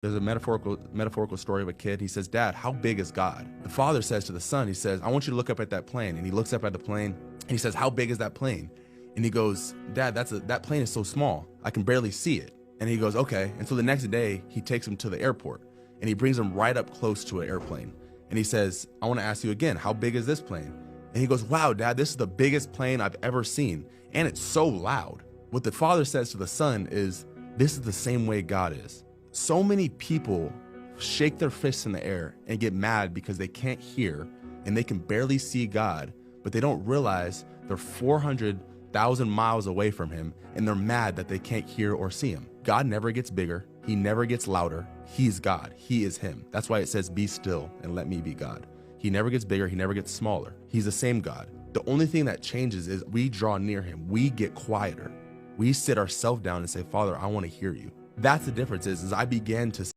There's a metaphorical story of a kid. He says, "Dad, how big is God?" The father says to the son, he says, "I want you to look up at that plane." And he looks up at the plane and he says, "How big is that plane?" And he goes, "Dad, that plane is so small. I can barely see it." And he goes, "Okay." And so the next day he takes him to the airport and he brings him right up close to an airplane. And he says, "I want to ask you again, how big is this plane?" And he goes, "Wow, Dad, this is the biggest plane I've ever seen. And it's so loud." What the father says to the son is, this is the same way God is. So many people shake their fists in the air and get mad because they can't hear and they can barely see God, but they don't realize they're 400,000 miles away from him and they're mad that they can't hear or see him. God never gets bigger. He never gets louder. He's God. He is him. That's why it says, "Be still and let me be God." He never gets bigger. He never gets smaller. He's the same God. The only thing that changes is we draw near him. We get quieter. We sit ourselves down and say, "Father, I want to hear you." That's the difference is I began to